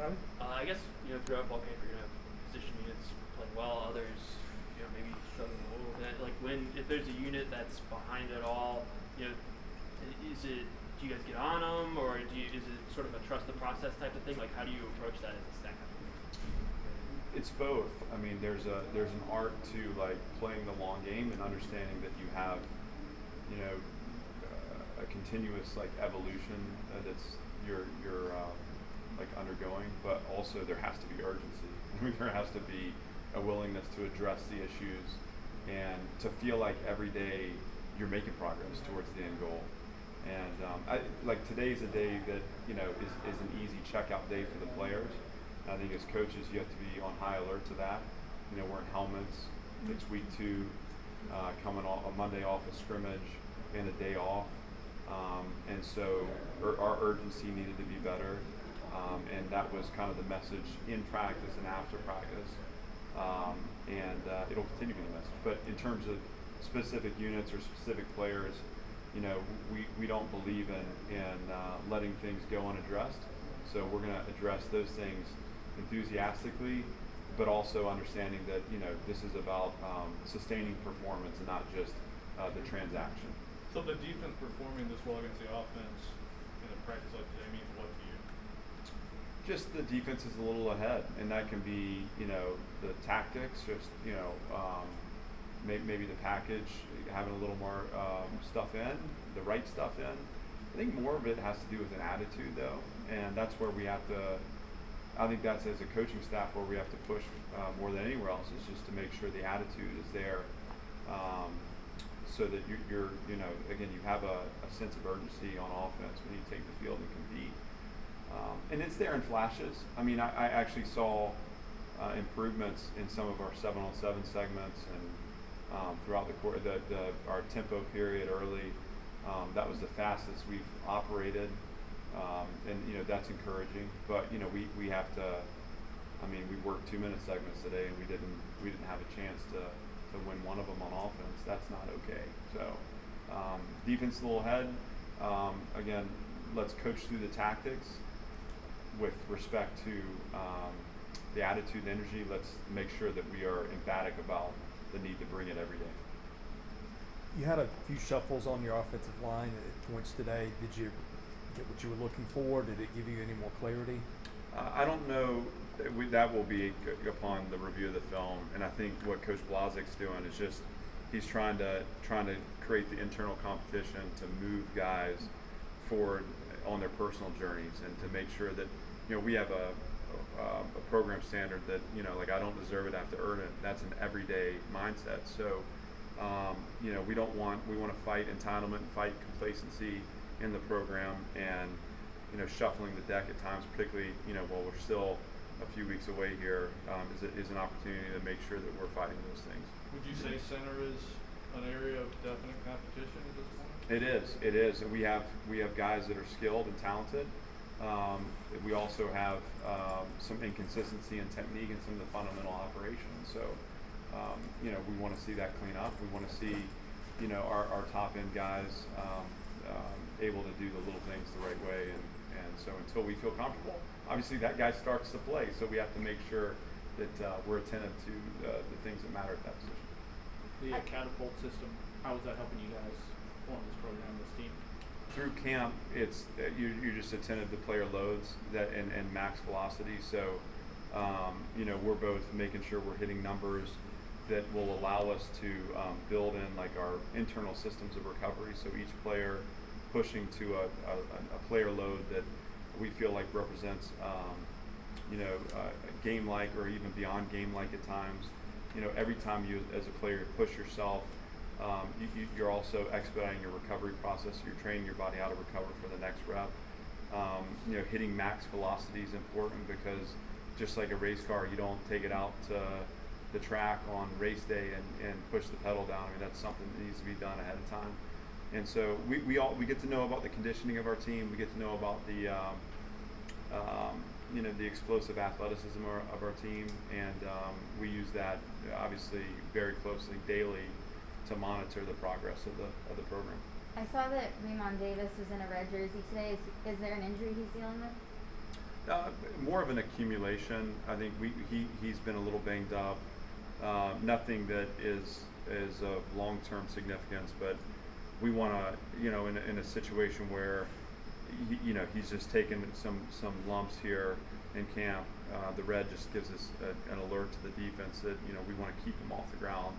Scotty? I guess throughout fall camp you're gonna have position units playing well, others maybe struggling a little bit. Like if there's a unit that's behind it all, is it, do you guys get on them, or is it sort of a trust the process type of thing? Like how do you approach that as a staff? It's both. I mean, there's an art to like playing the long game and understanding that you have, a continuous like evolution that's you're like undergoing, but also there has to be urgency. I mean, there has to be a willingness to address the issues and to feel like every day you're making progress towards the end goal. And like today's a day that is an easy checkout day for the players. I think as coaches, you have to be on high alert to that. Wearing helmets. It's week 2, coming off a Monday off a scrimmage and a day off, and so our urgency needed to be better, and that was kind of the message in practice and after practice, and it'll continue to be the message. But in terms of specific units or specific players, we don't believe in letting things go unaddressed. So we're going to address those things enthusiastically, but also understanding that this is about sustaining performance and not just the transaction. So the defense performing this well against the offense in a practice like today means what to you? Just the defense is a little ahead, and that can be the tactics, just maybe the package, having a little more stuff in, the right stuff in. I think more of it has to do with an attitude, though, and that's where we have to. I think that's as a coaching staff where we have to push more than anywhere else, is just to make sure the attitude is there, so that you're again, you have a sense of urgency on offense when you take the field and compete. And it's there in flashes. I mean, I actually saw improvements in some of our 7-on-7 segments and throughout our tempo period early. That was the fastest we've operated. And that's encouraging, but we have to. I mean, we worked 2-minute segments today, and we didn't have a chance to win one of them on offense. That's not okay. So defense a little ahead. Again, let's coach through the tactics with respect to the attitude and energy. Let's make sure that we are emphatic about the need to bring it every day. You had a few shuffles on your offensive line at points today. Did you get what you were looking for? Did it give you any more clarity? I don't know. That will be upon the review of the film, and I think what Coach Blazek's doing is just he's trying to create the internal competition to move guys forward on their personal journeys, and to make sure that we have a program standard that like I don't deserve it, I have to earn it. That's an everyday mindset. So we want to fight entitlement, fight complacency in the program, and shuffling the deck at times, particularly while we're still a few weeks away here, is an opportunity to make sure that we're fighting those things. Would you say center is an area of definite competition at this point? It is, and we have guys that are skilled and talented. We also have some inconsistency in technique and some of the fundamental operations. So we want to see that clean up. We want to see our top end guys able to do the little things the right way, and so until we feel comfortable, obviously that guy starts to play, so we have to make sure that we're attentive to the things that matter at that position. The catapult system, how is that helping you guys form this program, this team? Through camp, it's you're just attentive to player loads and max velocity, so we're both making sure we're hitting numbers that will allow us to build in like our internal systems of recovery, so each player pushing to a player load that we feel like represents game-like or even beyond game-like at times. Every time you as a player push yourself, you're also expediting your recovery process. You're training your body how to recover for the next rep. Hitting max velocity is important, because just like a race car, you don't take it out to the track on race day and push the pedal down. I mean, that's something that needs to be done ahead of time. And so we get to know about the conditioning of our team. We get to know about the the explosive athleticism of our team, and we use that obviously very closely daily to monitor the progress of the program. I saw that Raymond Davis was in a red jersey today. Is there an injury he's dealing with? More of an accumulation. I think he's been a little banged up. Nothing that is of long-term significance, but we want to, in a situation where, he's just taken some lumps here in camp. The red just gives us an alert to the defense that we want to keep him off the ground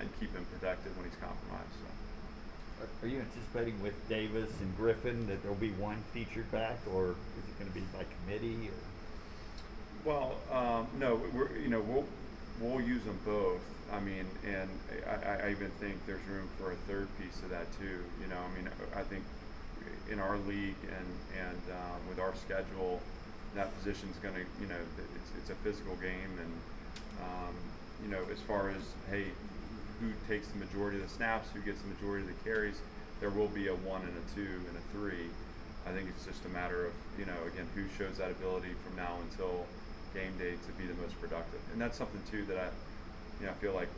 and keep him protected when he's compromised. So. Are you anticipating with Davis and Griffin that there'll be one featured back, or is it going to be by committee? Or? Well, no, we'll use them both. I mean, and I even think there's room for a third piece of that too. I think in our league and with our schedule, that position's going to, it's a physical game, and as far as who takes the majority of the snaps, who gets the majority of the carries, there will be a 1 and a 2 and a 3. I think it's just a matter of, again, who shows that ability from now until game day to be the most productive. And that's something too that I feel like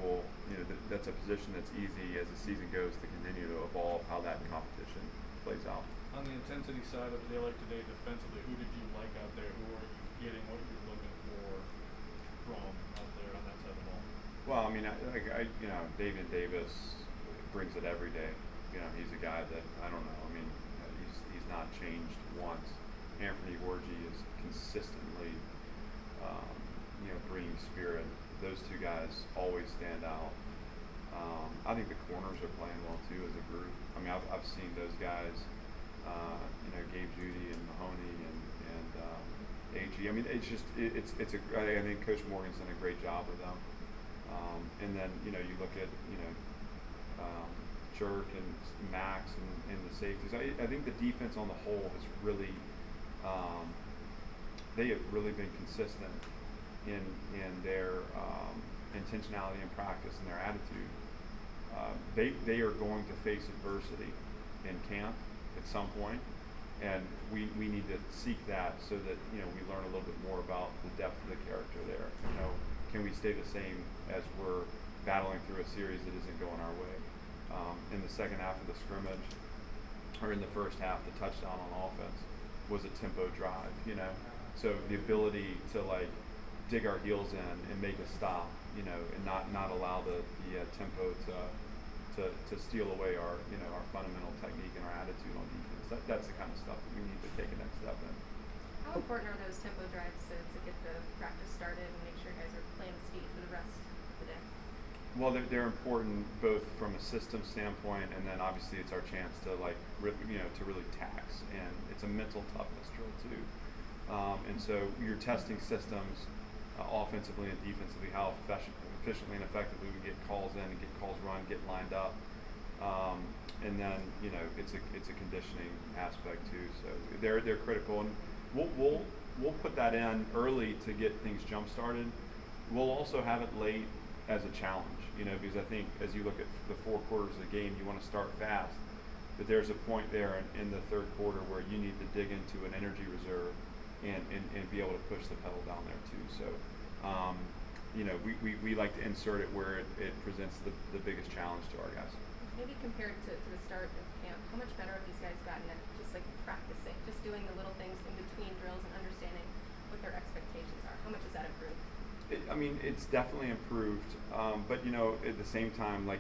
that's a position that's easy as the season goes to continue to evolve how that competition plays out. On the intensity side of a day like today, defensively, who did you like out there? Who are you getting what you're looking for from out there on that side of the ball? Well, I mean, David Davis brings it every day. He's a guy that I don't know. I mean, he's not changed once. Anthony Orgy is consistently, bringing spirit. Those two guys always stand out. I think the corners are playing well too as a group. I mean, I've seen those guys. Gabe Judy and Mahoney and AG. I mean, I think Coach Morgan's done a great job with them. And then you look at Jerk and Max and the safeties. I think the defense on the whole has really they have really been consistent in their intentionality in practice and their attitude. They are going to face adversity in camp at some point, and we need to seek that so that we learn a little bit more about the depth of the character there. Can we stay the same as we're battling through a series that isn't going our way? In the second half of the scrimmage, or in the first half, the touchdown on offense was a tempo drive. So the ability to dig our heels in and make a stop, and not allow the tempo to steal away our fundamental technique and our attitude on defense. That's the kind of stuff that we need to take a next step in. How important are those tempo drives to get the practice started and make sure guys are playing with speed for the rest of the day? Well, they're important both from a system standpoint, and then obviously it's our chance to to really tax, and it's a mental toughness drill too. And so you're testing systems offensively and defensively, how efficiently and effectively we get calls in and get calls run, get lined up. And then it's a conditioning aspect too. So they're critical, and we'll put that in early to get things jump started. We'll also have it late as a challenge, because I think as you look at the 4 quarters of the game, you want to start fast, but there's a point there in the third quarter where you need to dig into an energy reserve and be able to push the pedal down there too. So we like to insert it where it presents the biggest challenge to our guys. Maybe compared to the start of camp, how much better have these guys gotten at just practicing, just doing the little things in between drills and understanding what their expectations are? How much has that improved? It's definitely improved, but at the same time,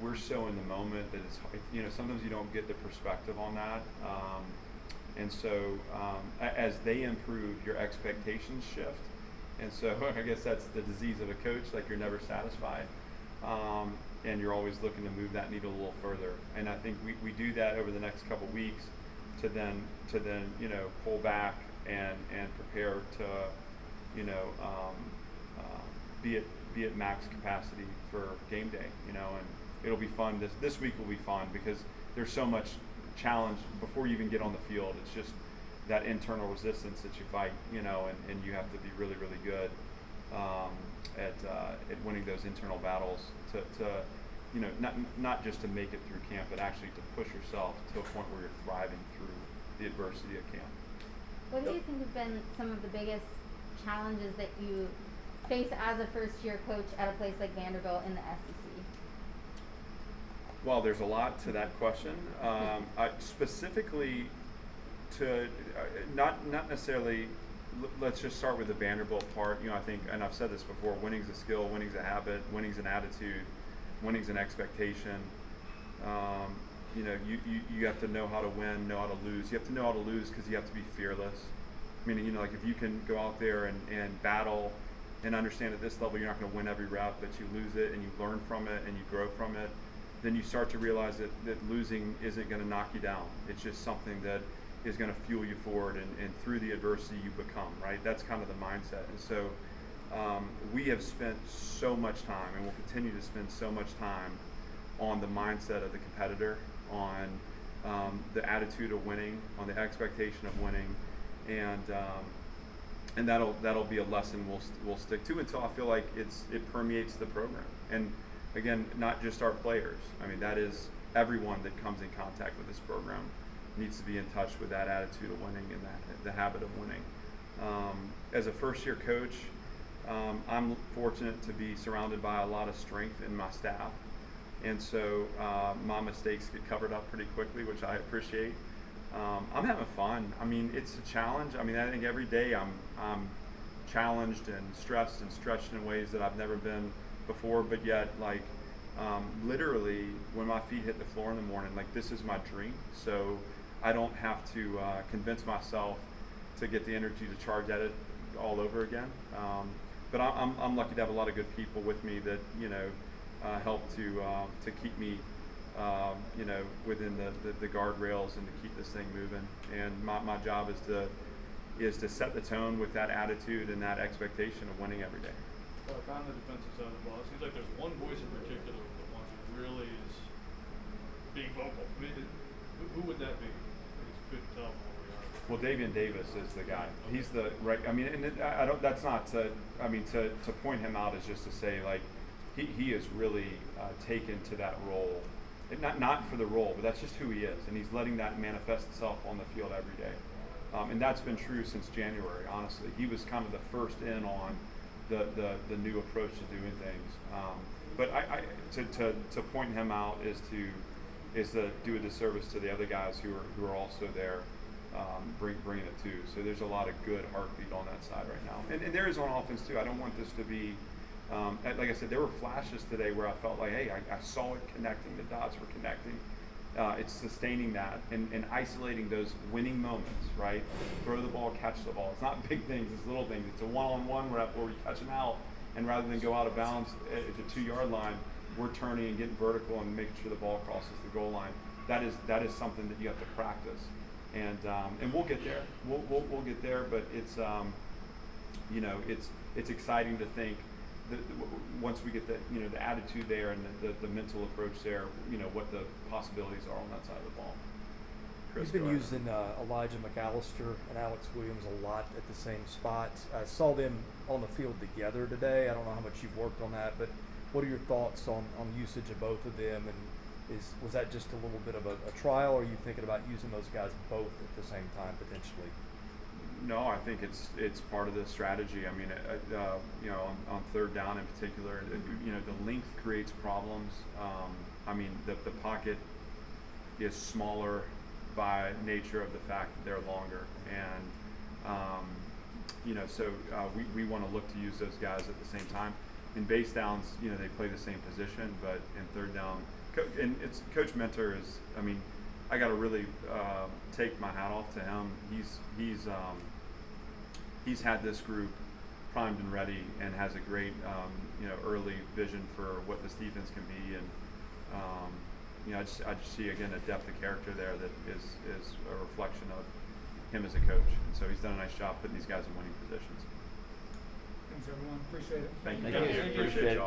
we're so in the moment that it's sometimes you don't get the perspective on that, and so as they improve, your expectations shift, and so I guess that's the disease of a coach. You're never satisfied. And you're always looking to move that needle a little further. And I think we do that over the next couple weeks to then pull back and prepare to be at max capacity for game day. And it'll be fun. This week will be fun because there's so much challenge before you even get on the field. It's just that internal resistance that you fight, and you have to be really, really good at winning those internal battles to not just to make it through camp, but actually to push yourself to a point where you're thriving through the adversity of camp. What do you think have been some of the biggest challenges that you face as a first-year coach at a place like Vanderbilt in the SEC? Well, there's a lot to that question. Specifically, not necessarily. Let's just start with the Vanderbilt part. I think, and I've said this before: winning's a skill, winning's a habit, winning's an attitude, winning's an expectation. You have to know how to win, know how to lose. You have to know how to lose because you have to be fearless. Meaning, like if you can go out there and battle and understand at this level you're not going to win every rep, but you lose it and you learn from it and you grow from it, then you start to realize that losing isn't going to knock you down. It's just something that is going to fuel you forward, and through the adversity you become, right? That's kind of the mindset. And so we have spent so much time, and will continue to spend so much time on the mindset of the competitor, on the attitude of winning, on the expectation of winning, and that'll be a lesson we'll stick to until I feel like it permeates the program. And again, not just our players. I mean, that is everyone that comes in contact with this program needs to be in touch with that attitude of winning and the habit of winning. As a first-year coach, I'm fortunate to be surrounded by a lot of strength in my staff, and so my mistakes get covered up pretty quickly, which I appreciate. I'm having fun. I mean, it's a challenge. I mean, I think every day I'm challenged and stressed and stretched in ways that I've never been before, but yet, like, literally, when my feet hit the floor in the morning, like, this is my dream. So I don't have to convince myself to get the energy to charge at it all over again. But I'm lucky to have a lot of good people with me that help to keep me within the guardrails and to keep this thing moving. And my job is to set the tone with that attitude and that expectation of winning every day. On the defensive side of the ball, it seems like there's one voice in particular that wants to really is being vocal. I mean, who would that be? I just couldn't tell from where we are. Well, Davian Davis is the guy. He's the right. I mean, and I don't. That's not to. I mean, to point him out is just to say, like, he is really taken to that role. Not for the role, but that's just who he is, and he's letting that manifest itself on the field every day. And that's been true since January. Honestly, he was kind of the first in on the new approach to doing things. But to point him out is to do a disservice to the other guys who are also there, bringing it too. So there's a lot of good heartbeat on that side right now, and there is on offense too. I don't want this to be. Like I said, there were flashes today where I felt like, hey, I saw it connecting. The dots were connecting. It's sustaining that and isolating those winning moments, right? Throw the ball, catch the ball. It's not big things, it's little things. It's a one-on-one rep where we catch them out, and rather than go out of bounds at the 2-yard line, we're turning and getting vertical and making sure the ball crosses the goal line. That is something that you have to practice, and we'll get there. We'll get there, but it's it's exciting to think. Once we get the attitude there and the mental approach there, what the possibilities are on that side of the ball. Chris, You've been using Elijah McAllister and Alex Williams a lot at the same spot. I saw them on the field together today. I don't know how much you've worked on that, but what are your thoughts on usage of both of them? And was that just a little bit of a trial, or are you thinking about using those guys both at the same time potentially? No, I think it's part of the strategy. I mean, on third down in particular, the length creates problems. I mean, the pocket is smaller by nature of the fact that they're longer, and so we want to look to use those guys at the same time. In base downs, they play the same position, but in third down, Coach Mentor is. I mean, I got to really take my hat off to him. He's had this group primed and ready, and has a great early vision for what this defense can be. And I just see again a depth of character there that is a reflection of him as a coach. And so he's done a nice job putting these guys in winning positions. Thanks everyone. Appreciate it. Thank you. Thank you. Appreciate y'all.